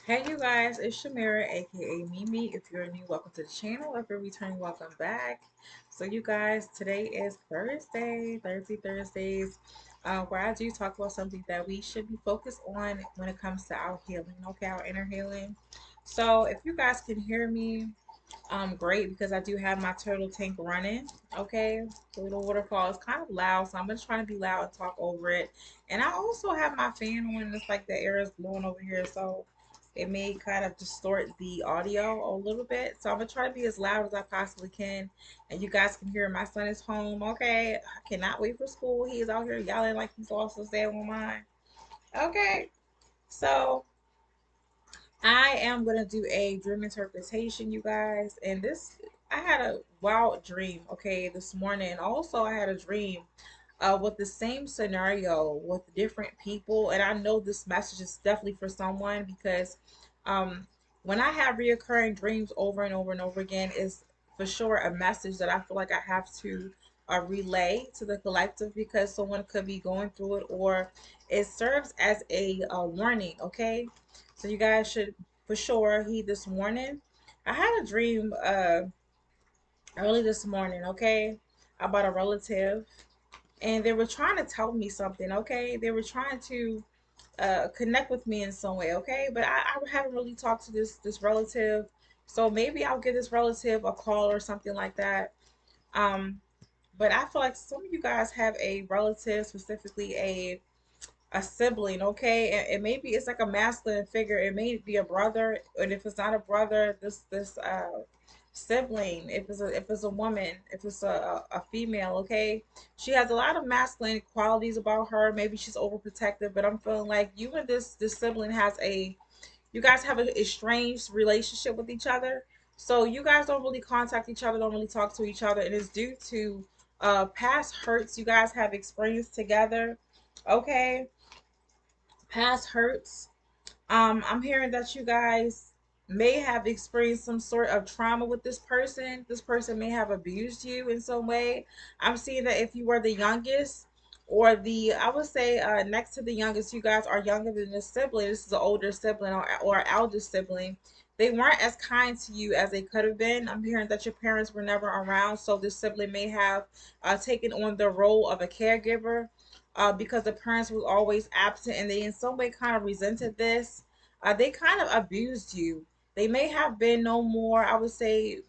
Hey you guys, it's Shamira, aka Mimi. If you're new, welcome to the channel. If you're returning, welcome back. So you guys, today is Thursdays, where I do talk about something that we should be focused on when it comes to our healing, okay, our inner healing. So if you guys can hear me, great, because I do have my turtle tank running. Okay, the little waterfall is kind of loud, so I'm just trying to be loud and talk over it. And I also have my fan on, and it's like the air is blowing over here, so it may kind of distort the audio a little bit. So I'm gonna try to be as loud as I possibly can, and you guys can hear my son is home. Okay, I cannot wait for school. He is out here yelling like he's also staying on mine. Okay, so I am gonna do a dream interpretation, you guys. And this, I had a wild dream, okay, this morning. Also, I had a dream with the same scenario with different people, and I know this message is definitely for someone because um, when I have reoccurring dreams over and over and over again, is for sure a message that I feel like I have to relay to the collective because someone could be going through it, or it serves as a warning. Okay, so you guys should for sure heed this warning. I had a dream early this morning, okay, about a relative, and they were trying to tell me something, okay? They were trying to connect with me in some way, okay? But I haven't really talked to this relative, so maybe I'll give this relative a call or something like that. Um, but I feel like some of you guys have a relative, specifically a sibling, okay? And maybe it's like a masculine figure. It may be a brother, and if it's not a brother, this sibling. If it's a woman, if it's a female, okay? She has a lot of masculine qualities about her. Maybe she's overprotective, but I'm feeling like you and this sibling has a you guys have a strange relationship with each other. So you guys don't really contact each other, don't really talk to each other, and it's due to past hurts you guys have experienced together. Okay, past hurts. I'm hearing that you guys may have experienced some sort of trauma with this person. This person may have abused you in some way. I'm seeing that if you were the youngest, or I would say next to the youngest, you guys are younger than this sibling. This is an older sibling or eldest sibling. They weren't as kind to you as they could have been. I'm hearing that your parents were never around, so this sibling may have taken on the role of a caregiver because the parents was always absent, and they in some way kind of resented this. They kind of abused you. They may have been no more. I would say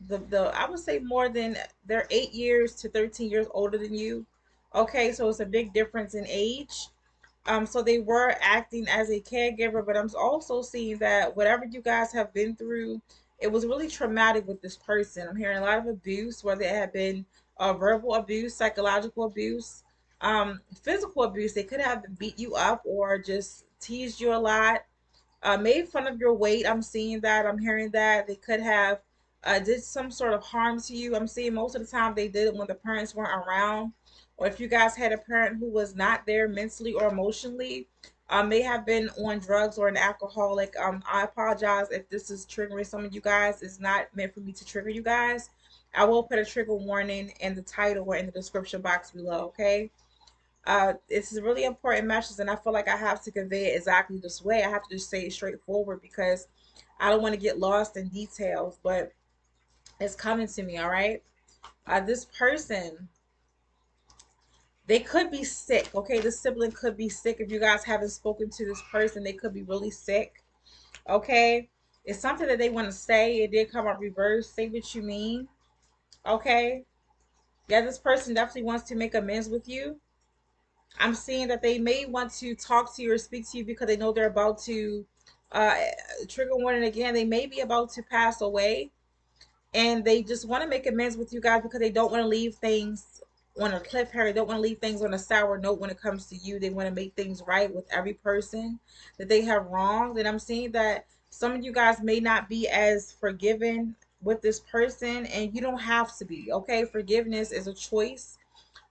the I would say more than they're 8 years to 13 years older than you. Okay, so it's a big difference in age. So they were acting as a caregiver, but I'm also seeing that whatever you guys have been through, it was really traumatic with this person. I'm hearing a lot of abuse, whether it had been verbal abuse, psychological abuse, physical abuse. They could have beat you up or just teased you a lot, made fun of your weight. I'm seeing that. I'm hearing that they could have did some sort of harm to you. I'm seeing most of the time they did it when the parents weren't around, or if you guys had a parent who was not there mentally or emotionally, may have been on drugs or an alcoholic. I apologize if this is triggering some of you guys. It's not meant for me to trigger you guys. I will put a trigger warning in the title or in the description box below. Okay. It's a really important message, and I feel like I have to convey it exactly this way. I have to just say it straightforward because I don't want to get lost in details, but it's coming to me, all right? This person, they could be sick, okay? This sibling could be sick. If you guys haven't spoken to this person, they could be really sick, okay? It's something that they want to say. It did come out reverse. Say what you mean, okay? Yeah, this person definitely wants to make amends with you. I'm seeing that they may want to talk to you or speak to you because they know they're about to uh trigger warning again. They may be about to pass away, and they just want to make amends with you guys because they don't want to leave things on a cliffhanger. They don't want to leave things on a sour note when it comes to you. They want to make things right with every person that they have wronged. And I'm seeing that some of you guys may not be as forgiving with this person, and you don't have to be. Okay, forgiveness is a choice.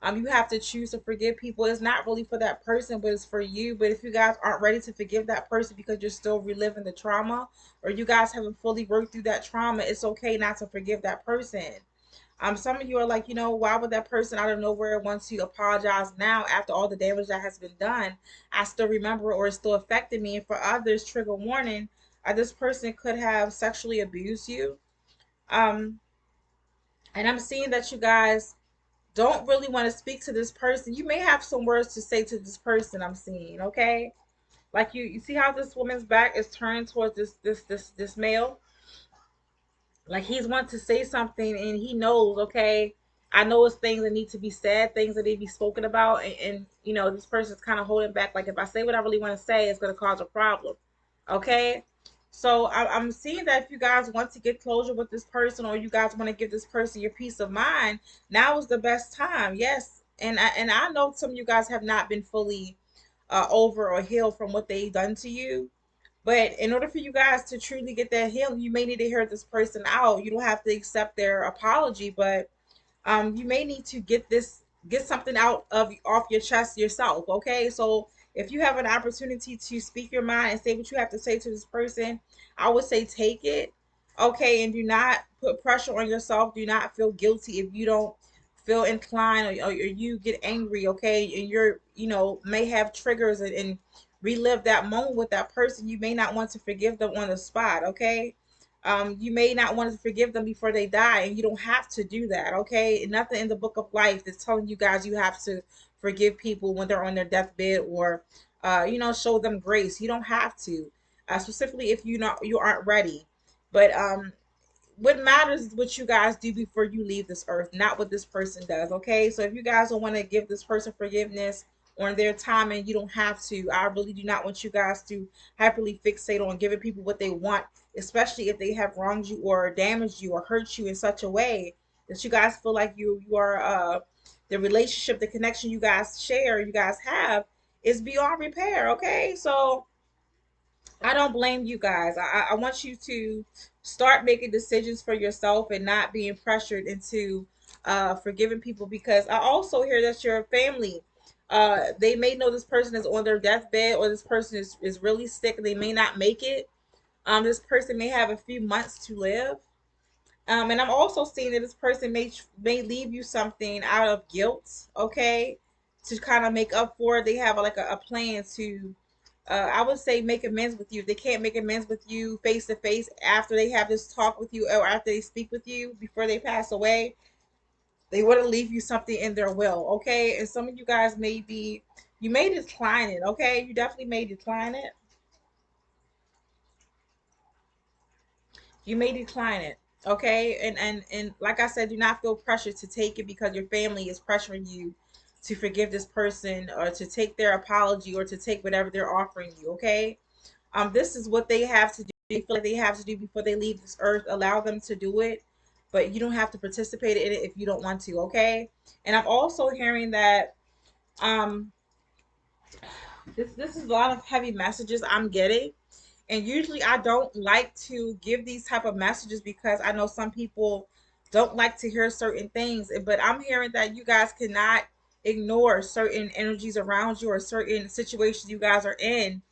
You have to choose to forgive people. It's not really for that person, but it's for you. But if you guys aren't ready to forgive that person because you're still reliving the trauma, or you guys haven't fully worked through that trauma, it's okay not to forgive that person. Some of you are like, why would that person out of nowhere want to apologize now after all the damage that has been done? I still remember, or it still affected me. And for others, trigger warning, this person could have sexually abused you. Um, and I'm seeing that you guys don't really want to speak to this person. You may have some words to say to this person, I'm seeing, okay? Like you see how this woman's back is turned towards this male? Like he's want to say something and he knows, okay, I know it's things that need to be said, things that need to be spoken about, and this person's kind of holding back. Like if I say what I really want to say, it's going to cause a problem. Okay, so I'm seeing that if you guys want to get closure with this person, or you guys want to give this person your peace of mind, now is the best time. Yes, and I know some of you guys have not been fully over or healed from what they done to you. But in order for you guys to truly get that healing, you may need to hear this person out. You don't have to accept their apology, but you may need to get something out of off your chest yourself. Okay, so if you have an opportunity to speak your mind and say what you have to say to this person, I would say take it. Okay, and do not put pressure on yourself. Do not feel guilty if you don't feel inclined, or you get angry. Okay, and you're may have triggers, and relive that moment with that person. You may not want to forgive them on the spot. Okay, you may not want to forgive them before they die, and you don't have to do that. Okay, nothing in the book of life is telling you guys you have to forgive people when they're on their deathbed, or show them grace. You don't have to, specifically if you aren't ready. But what matters is what you guys do before you leave this earth, not what this person does. Okay, so if you guys don't want to give this person forgiveness on their time, and you don't have to, I really do not want you guys to hyperly fixate on giving people what they want, especially if they have wronged you or damaged you or hurt you in such a way that you guys feel like you are the relationship, the connection you guys share, you guys have, is beyond repair. Okay, so I don't blame you guys. I want you to start making decisions for yourself and not being pressured into forgiving people, because I also hear that your family, they may know this person is on their deathbed, or this person is really sick and they may not make it. This person may have a few months to live. And I'm also seeing that this person may leave you something out of guilt, okay, to kind of make up for it. They have like a plan to I would say make amends with you. If they can't make amends with you face to face after they have this talk with you, or after they speak with you before they pass away, they want to leave you something in their will, okay? And some of you guys you may decline it, okay? You definitely may decline it. You may decline it, okay? And like I said, do not feel pressured to take it because your family is pressuring you to forgive this person, or to take their apology, or to take whatever they're offering you, okay? This is what they have to do. They feel like they have to do before they leave this earth. Allow them to do it, but you don't have to participate in it if you don't want to. Okay. And I'm also hearing that um, this is a lot of heavy messages I'm getting, and usually I don't like to give these type of messages because I know some people don't like to hear certain things. But I'm hearing that you guys cannot ignore certain energies around you, or certain situations you guys are in,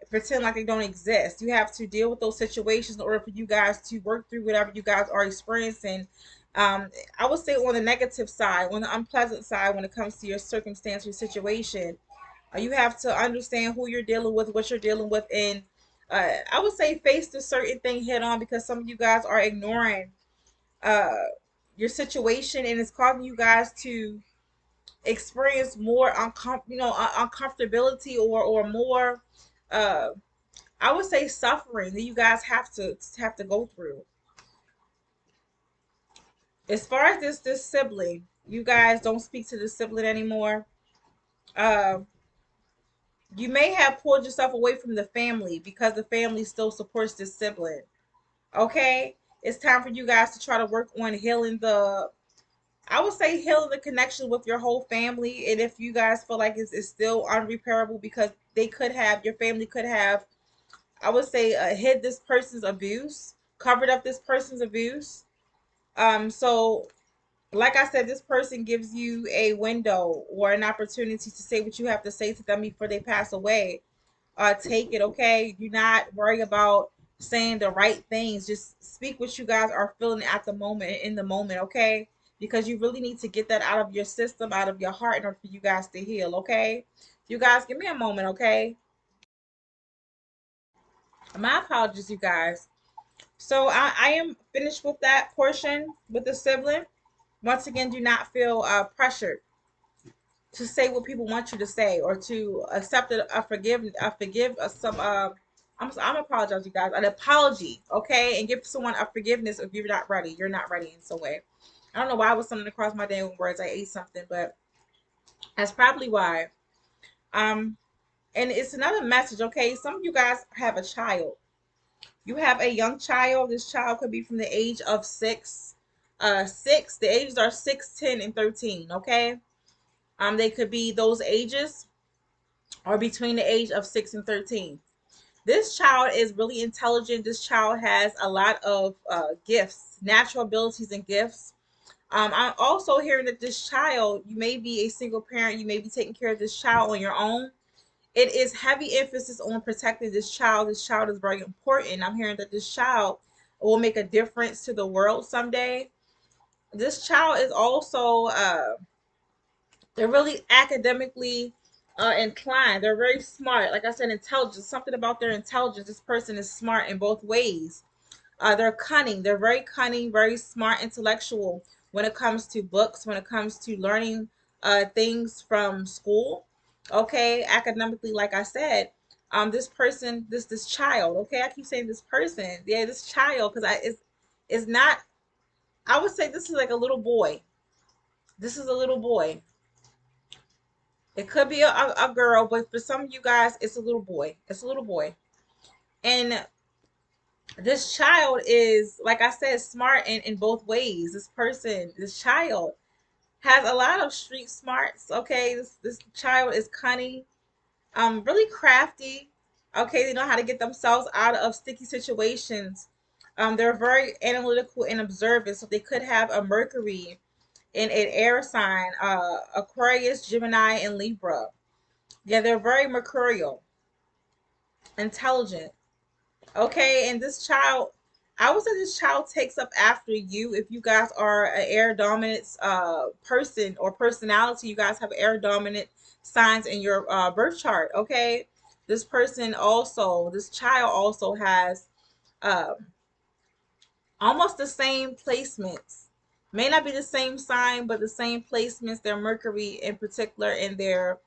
pretend like they don't exist. You have to deal with those situations in order for you guys to work through whatever you guys are experiencing. I would say on the negative side, on the unpleasant side, when it comes to your circumstance, your situation, you have to understand who you're dealing with, what you're dealing with, and I would say face the certain thing head on, because some of you guys are ignoring uh, your situation, and it's causing you guys to experience more uncomfortability, or more uh, I would say suffering that you guys have to go through. As far as this sibling, you guys don't speak to the sibling anymore. Uh, you may have pulled yourself away from the family because the family still supports this sibling. Okay, it's time for you guys to try to work on healing I would say healing the connection with your whole family. And if you guys feel like it's still unrepairable, because your family could have, I would say, hid this person's abuse, covered up this person's abuse. So like I said, this person gives you a window or an opportunity to say what you have to say to them before they pass away. Take it, okay? Do not worry about saying the right things. Just speak what you guys are feeling at the moment, in the moment, okay? because you really need to get that out of your system, out of your heart in order for you guys to heal, okay? You guys, give me a moment, okay? My apologies, you guys. So I am finished with that portion with the sibling. Once again, do not feel pressured to say what people want you to say or to accept some I'm apologize, you guys, an apology, okay, and give someone a forgiveness if you're not ready. You're not ready in some way. I don't know why I was something across my damn words. I ate something, but that's probably why. Um, and it's another message, okay? Some of you guys have a child. You have a young child. This child could be from the age of six. Six. The ages are 6, 10, and 13. Okay. They could be those ages or between the age of 6 and 13. This child is really intelligent. This child has a lot of gifts, natural abilities and gifts. I'm also hearing that this child, you may be a single parent, you may be taking care of this child on your own. It is heavy emphasis on protecting this child. This child is very important. I'm hearing that this child will make a difference to the world someday. This child is also they're really academically inclined. They're very smart. Like I said, intelligence. Something about their intelligence. This person is smart in both ways. They're cunning. They're very cunning, very smart, intellectual when it comes to books, when it comes to learning things from school. Okay, academically, like I said, this person, this child. Okay, I keep saying this person. Yeah, this child, because I it's not. I would say this is like a little boy. This is a little boy. It could be a girl, but for some of you guys, it's a little boy. It's a little boy. And this child is, like I said, smart in both ways. This person, this child, has a lot of street smarts. Okay, this child is cunning, really crafty. Okay, they know how to get themselves out of sticky situations. They're very analytical and observant, so they could have a Mercury in an air sign, Aquarius, Gemini, and Libra. Yeah, they're very mercurial, intelligent. Okay, and this child, I would say this child takes up after you if you guys are an air dominant person or personality. You guys have air dominant signs in your birth chart. Okay, this person also, this child also has uh, almost the same placements. May not be the same sign, but the same placements. Their Mercury in particular, in their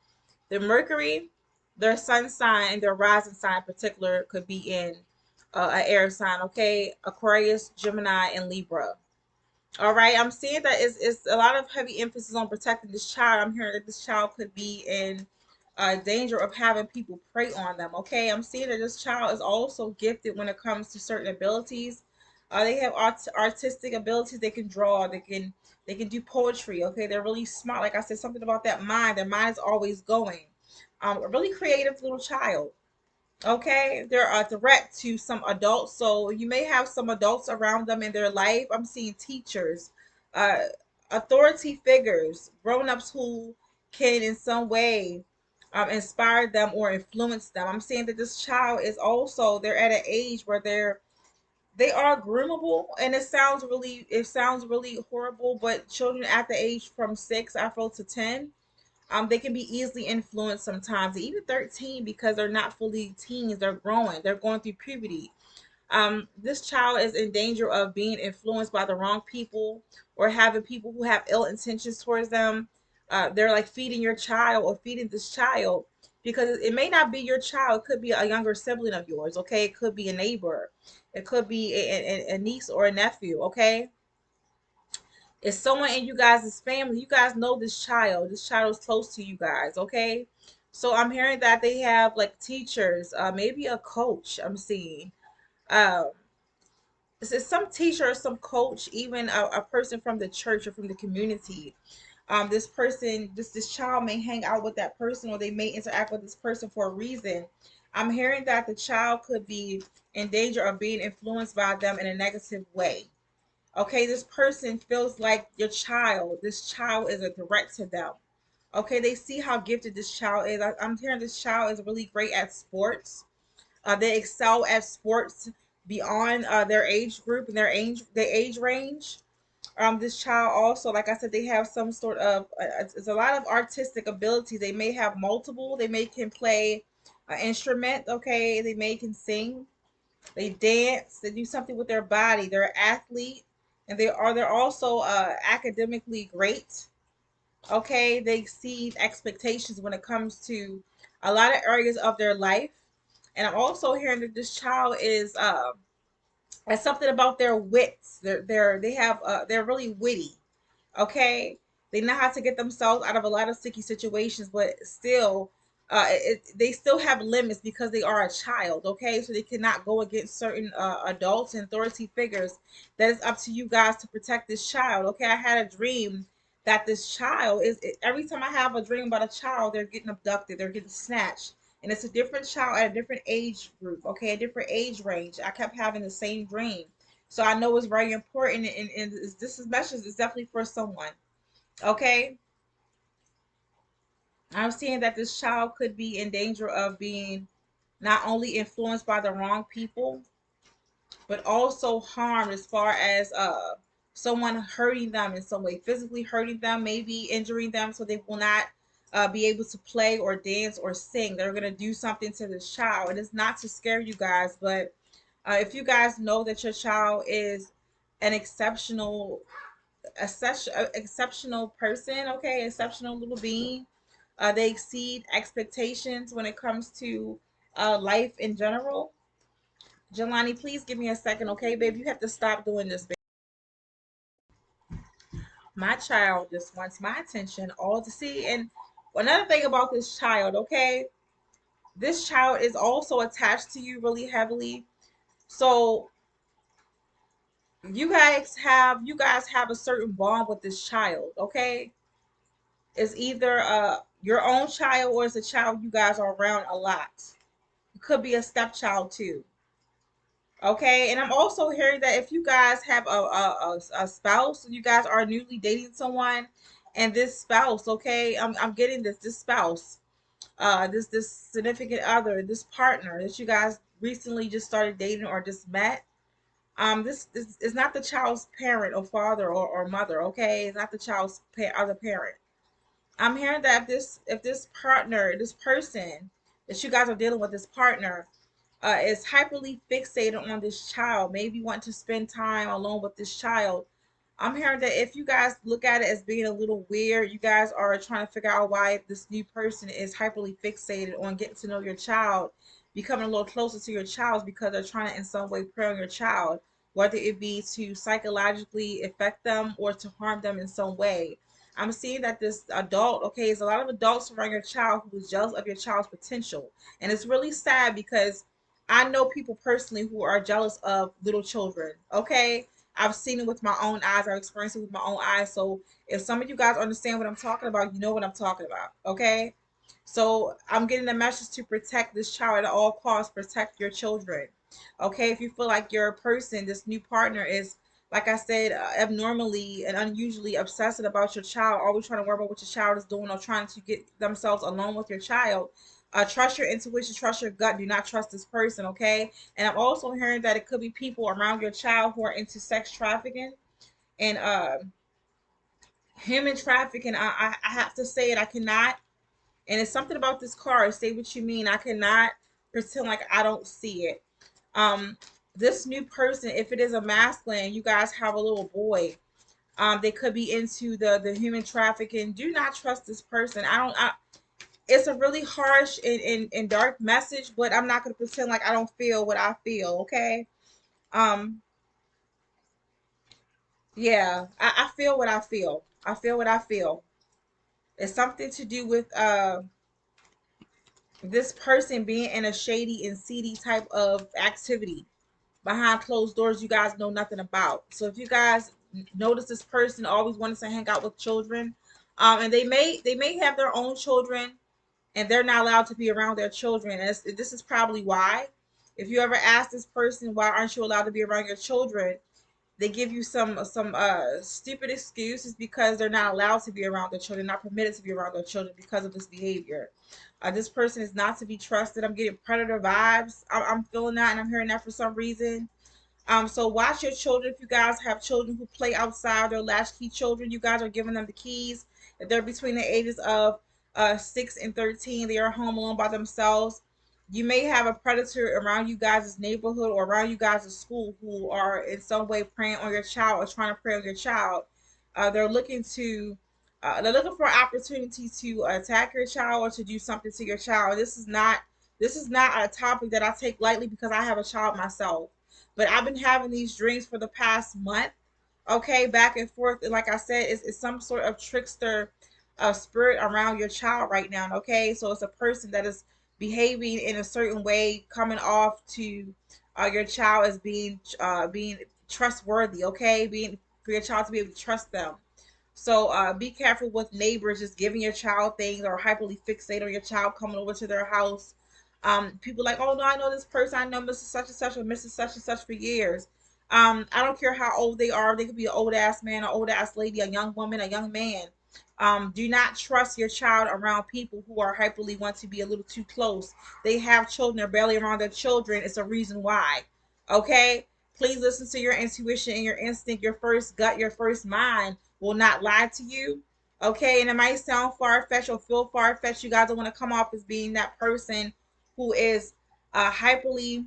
Mercury, their sun sign, and their rising sign in particular could be in an air sign, okay? Aquarius, Gemini, and Libra. All right, I'm seeing that it's a lot of heavy emphasis on protecting this child. I'm hearing that this child could be in danger of having people prey on them. Okay, I'm seeing that this child is also gifted when it comes to certain abilities. They have artistic abilities. They can draw. They can do poetry. Okay, they're really smart. Like I said, something about that mind. Their mind is always going. A really creative little child. Okay, they're a threat to some adults, so you may have some adults around them in their life. I'm seeing teachers, uh, authority figures, grown-ups who can in some way inspire them or influence them. I'm seeing that this child is also, they're at an age where they are groomable, and it sounds really horrible, but children at the age from 6 I feel to 10, they can be easily influenced sometimes, even 13, because they're not fully teens. They're growing. They're going through puberty. This child is in danger of being influenced by the wrong people or having people who have ill intentions towards them. They're like feeding your child or feeding this child because it may not be your child. It could be a younger sibling of yours. Okay, it could be a neighbor. It could be a niece or a nephew. Okay, it's someone in you guys' family. You guys know this child. This child is close to you guys, okay? So I'm hearing that they have like teachers, maybe a coach. I'm seeing. Um, it's some teacher or some coach, even a person from the church or from the community. This person, this child may hang out with that person or they may interact with this person for a reason. I'm hearing that the child could be in danger of being influenced by them in a negative way. Okay, this person feels like your child. This child is a threat to them. Okay, they see how gifted this child is. I'm hearing this child is really great at sports. They excel at sports beyond their age group and their age range. This child also, like I said, they have some sort of it's a lot of artistic ability. They may have multiple. They may can play an instrument. Okay, they may can sing. They dance. They do something with their body. They're an athlete, and they're also academically great. Okay, they exceed expectations when it comes to a lot of areas of their life. And I'm also hearing that this child is and something about their wits. They have they're really witty. Okay, they know how to get themselves out of a lot of sticky situations, but still, they still have limits because they are a child. Okay, so they cannot go against certain adults and authority figures. That is up to you guys to protect this child. Okay, I had a dream that this child every time I have a dream about a child, they're getting abducted, they're getting snatched, and it's a different child at a different age group. Okay, a different age range. I kept having the same dream. So I know it's very important, and this is message is definitely for someone. Okay, I'm seeing that this child could be in danger of being not only influenced by the wrong people, but also harmed as far as someone hurting them in some way, physically hurting them, maybe injuring them, so they will not be able to play or dance or sing. They're gonna do something to this child, and it's not to scare you guys, but if you guys know that your child is an exceptional person, okay, exceptional little being. They exceed expectations when it comes to life in general. Jelani, please give me a second, okay, babe? You have to stop doing this, babe. My child just wants my attention all to see. And another thing about this child, okay, this child is also attached to you really heavily. So you guys have a certain bond with this child, okay? It's either your own child or it's a child you guys are around a lot. It could be a stepchild too. Okay, and I'm also hearing that if you guys have a spouse, you guys are newly dating someone, and this spouse, okay, I'm getting this spouse, this significant other, this partner that you guys recently just started dating or just met. This is not the child's parent or father or mother, okay? It's not the child's other parent. I'm hearing that if this partner, this person that you guys are dealing with, this partner, is hyperly fixated on this child, maybe want to spend time alone with this child. I'm hearing that if you guys look at it as being a little weird, you guys are trying to figure out why this new person is hyperly fixated on getting to know your child, becoming a little closer to your child because they're trying to in some way prey on your child, whether it be to psychologically affect them or to harm them in some way. I'm seeing that this adult, okay, is a lot of adults around your child who is jealous of your child's potential. And it's really sad because I know people personally who are jealous of little children. Okay. I've seen it with my own eyes. I've experienced it with my own eyes. So if some of you guys understand what I'm talking about, you know what I'm talking about. Okay. So I'm getting a message to protect this child at all costs, protect your children. Okay. If you feel like your person, this new partner is, like I said, abnormally and unusually obsessive about your child, always trying to worry about what your child is doing or trying to get themselves alone with your child, trust your intuition, trust your gut. Do not trust this person, okay? And I'm also hearing that it could be people around your child who are into sex trafficking and human trafficking. I have to say it. I cannot. And it's something about this card. Say what you mean. I cannot pretend like I don't see it. Um, this new person, if it is a masculine, you guys have a little boy. They could be into the human trafficking. Do not trust this person. It's a really harsh and dark message, but I'm not gonna pretend like I don't feel what I feel, okay? Um, yeah, I feel what I feel. I feel what I feel. It's something to do with this person being in a shady and seedy type of activity behind closed doors you guys know nothing about. So if you guys notice this person always wants to hang out with children, and they may have their own children and they're not allowed to be around their children. And this is probably why. If you ever ask this person why aren't you allowed to be around your children, they give you some stupid excuses because they're not allowed to be around their children, not permitted to be around their children because of this behavior. This person is not to be trusted. I'm getting predator vibes. I'm feeling that, and I'm hearing that for some reason. So watch your children. If you guys have children who play outside, or latchkey children, you guys are giving them the keys. If they're between the ages of 6 and 13, they are home alone by themselves. You may have a predator around you guys' neighborhood or around you guys' school who are in some way preying on your child or trying to prey on your child. They're looking to they're looking for an opportunity to attack your child or to do something to your child. This is not a topic that I take lightly because I have a child myself. But I've been having these dreams for the past month, okay, back and forth. And like I said, it's some sort of trickster spirit around your child right now, okay? So it's a person that is behaving in a certain way, coming off to your child as being trustworthy, okay? Being for your child to be able to trust them. So be careful with neighbors just giving your child things or hyperly fixate on your child coming over to their house. People like, oh no, I know this person. I know Mrs. Such and Such or Mrs. Such and Such for years. I don't care how old they are. They could be an old ass man, an old ass lady, a young woman, a young man. Do not trust your child around people who are hyperly want to be a little too close. They have children, they're barely around their children. It's a reason why. Okay? Please listen to your intuition and your instinct, your first gut, your first mind will not lie to you. Okay, and it might sound far fetched or feel far fetched. You guys don't want to come off as being that person who is hyperly,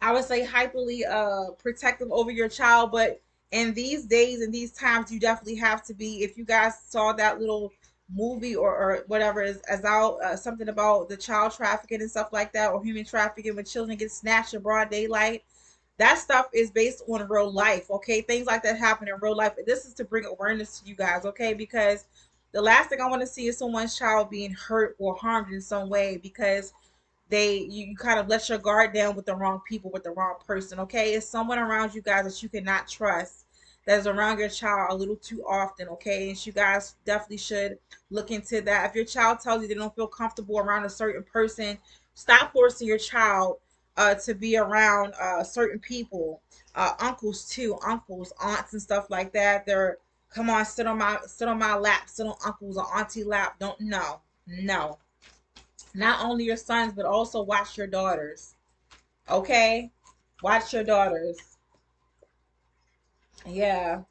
I would say hyperly protective over your child. But in these days and these times, you definitely have to be. If you guys saw that little movie or whatever is as out something about the child trafficking and stuff like that, or human trafficking when children get snatched in broad daylight, that stuff is based on real life. Okay, things like that happen in real life. This is to bring awareness to you guys, okay? Because the last thing I want to see is someone's child being hurt or harmed in some way because you kind of let your guard down with the wrong people, with the wrong person. Okay, it's someone around you guys that you cannot trust, that is around your child a little too often. Okay, and you guys definitely should look into that. If your child tells you they don't feel comfortable around a certain person, stop forcing your child to be around certain people. Uncles too, uncles, aunts, and stuff like that. They're, come on, sit on my lap, sit on uncles or auntie lap. Don't, no, no, not only your sons, but also watch your daughters. Okay? Watch your daughters. Yeah.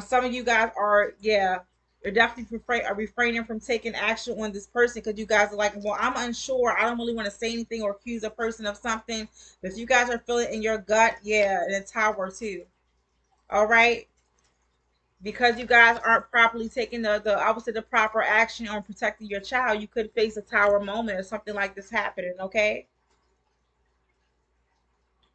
Some of you guys are, yeah, you're definitely refraining from taking action on this person because you guys are like, well, I'm unsure. I don't really want to say anything or accuse a person of something. But if you guys are feeling in your gut, yeah, and a tower too. All right? Because you guys aren't properly taking the I would say the proper action on protecting your child, you could face a tower moment or something like this happening, okay?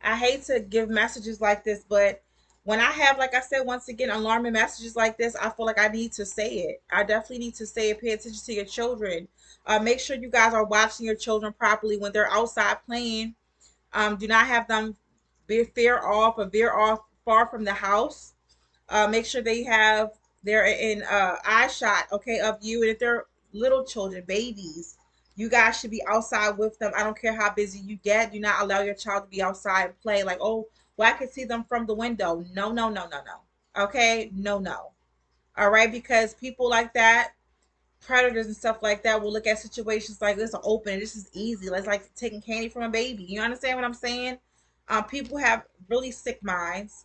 I hate to give messages like this, but when I have, like I said, once again, alarming messages like this, I feel like I need to say it. I definitely need to say it. Pay attention to your children. Make sure you guys are watching your children properly when they're outside playing. Do not have them veer off or veer off far from the house. Make sure they're in eye shot, okay, of you. And if they're little children, babies, you guys should be outside with them. I don't care how busy you get. Do not allow your child to be outside and play like, oh, well, I can see them from the window. No, no, no, no, no. Okay, no, no. All right, because people like that, predators and stuff like that, will look at situations like this are open. This is easy. It's like taking candy from a baby. You understand what I'm saying? People have really sick minds.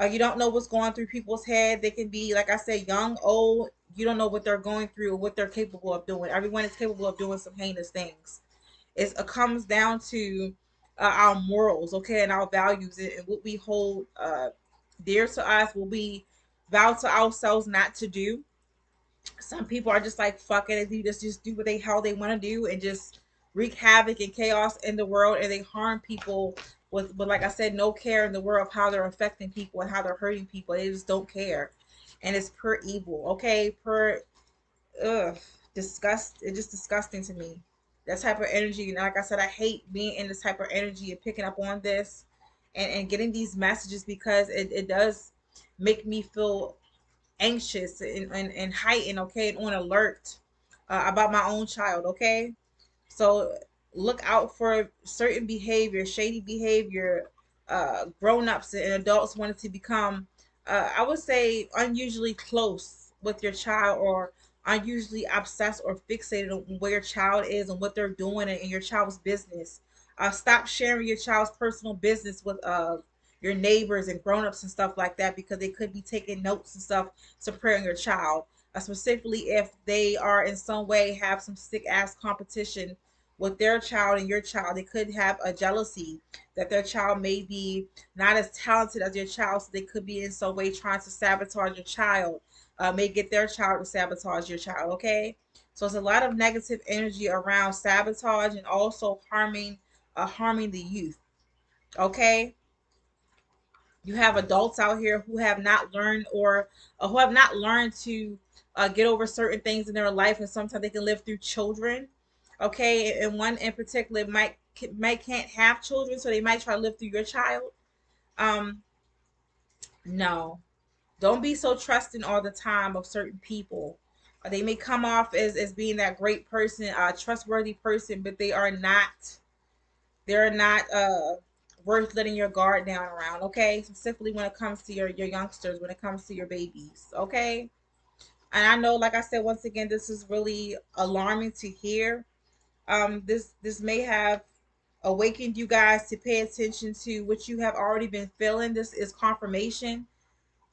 You don't know what's going through people's head. They can be, like I said, young, old. You don't know what they're going through or what they're capable of doing. Everyone is capable of doing some heinous things. It comes down to our morals, okay, and our values, and what we hold dear to us, what we vow to ourselves not to do. Some people are just like, fuck it, they just do what they how they want to do and just wreak havoc and chaos in the world, and they harm people with, but like I said, no care in the world of how they're affecting people and how they're hurting people. They just don't care, and it's pure evil. Okay, pure, ugh, disgust. It's just disgusting to me. That type of energy, and like I said, I hate being in this type of energy and picking up on this, and getting these messages because it does make me feel anxious and heightened, okay, and on alert about my own child, okay? So look out for certain behavior, shady behavior, grown-ups and adults wanting to become, I would say, unusually close with your child, or unusually obsessed or fixated on where your child is and what they're doing in your child's business. Stop sharing your child's personal business with your neighbors and grown-ups and stuff like that, because they could be taking notes and stuff to prey on your child. Specifically if they are in some way have some sick ass competition with their child and your child. They could have a jealousy that their child may be not as talented as your child, so they could be in some way trying to sabotage your child, may get their child to sabotage your child, okay? So it's a lot of negative energy around sabotage and also harming the youth, okay? You have adults out here who have not learned, or who have not learned to get over certain things in their life, and sometimes they can live through children, okay? And one in particular might can't have children, so they might try to live through your child. um no, don't be so trusting all the time of certain people. They may come off as being that great person, trustworthy person, but they're not worth letting your guard down around, okay? Specifically when it comes to your youngsters, when it comes to your babies, okay? And I know, like I said, once again, this is really alarming to hear. This may have awakened you guys to pay attention to what you have already been feeling. This is confirmation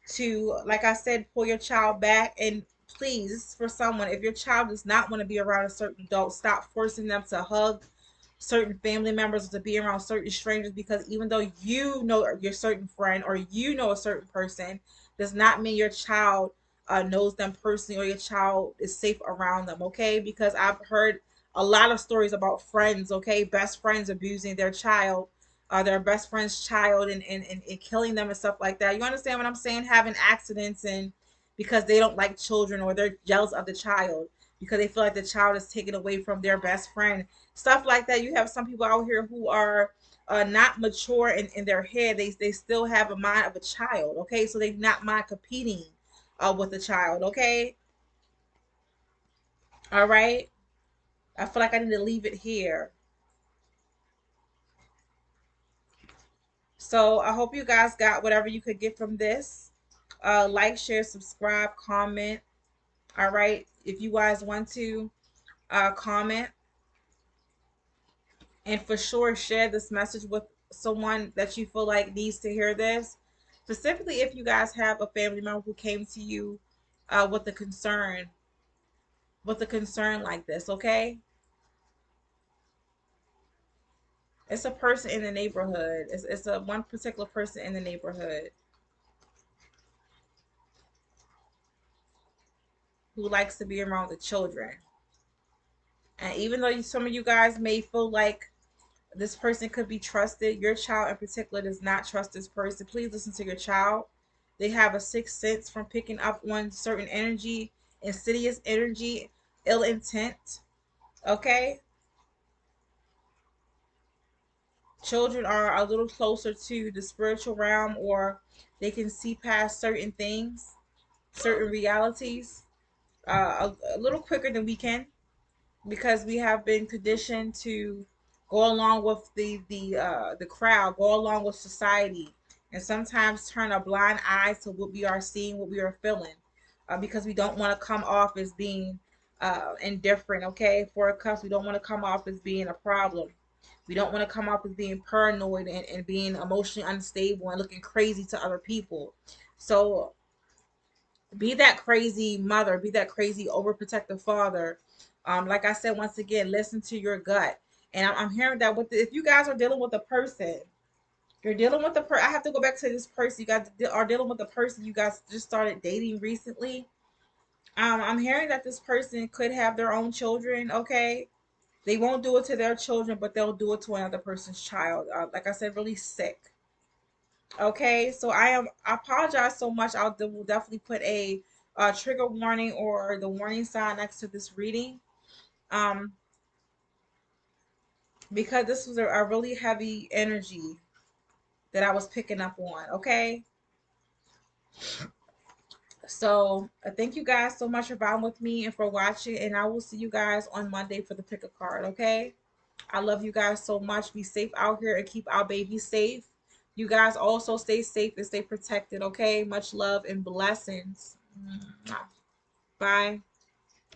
to, like I said, pull your child back. And please, for someone, if your child does not want to be around a certain adult, stop forcing them to hug certain family members or to be around certain strangers, because even though you know your certain friend or you know a certain person, does not mean your child knows them personally or your child is safe around them, okay? Because I've heard a lot of stories about friends, okay, best friends abusing their best friend's child, and killing them and stuff like that. You understand what I'm saying? Having accidents, and because they don't like children or they're jealous of the child because they feel like the child is taken away from their best friend, stuff like that. You have some people out here who are not mature in their head. They still have a mind of a child, okay? So they not mind competing with the child, okay? All right. I feel like I need to leave it here. So I hope you guys got whatever you could get from this. Like, share, subscribe, comment. All right. If you guys want to comment, and for sure share this message with someone that you feel like needs to hear this. Specifically, if you guys have a family member who came to you with a concern like this, okay? It's a person in the neighborhood. It's a one particular person in the neighborhood who likes to be around the children. And even though some of you guys may feel like this person could be trusted, your child in particular does not trust this person. Please listen to your child. They have a sixth sense from picking up on certain energy, insidious energy, ill intent. Okay? Children are a little closer to the spiritual realm, or they can see past certain things, certain realities, a little quicker than we can, because we have been conditioned to go along with the crowd, go along with society, and sometimes turn a blind eye to what we are seeing, what we are feeling, because we don't want to come off as being indifferent. Okay, for us, we don't want to come off as being a problem. We don't want to come off as being paranoid and being emotionally unstable and looking crazy to other people. So be that crazy mother, be that crazy overprotective father. Like I said, once again, listen to your gut. And I'm hearing that if you guys are dealing with a person, you're dealing with I have to go back to this person. You guys are dealing with a person you guys just started dating recently. I'm hearing that this person could have their own children. Okay, they won't do it to their children, but they'll do it to another person's child. Like I said, really sick. Okay, so I apologize so much. Will definitely put a trigger warning or the warning sign next to this reading. Um, because this was a really heavy energy that I was picking up on. Okay, so thank you guys so much for vibing with me and for watching, and I will see you guys on Monday for the pick a card. Okay, I love you guys so much. Be safe out here and keep our babies safe. You guys also stay safe and stay protected. Okay, much love and blessings. Bye.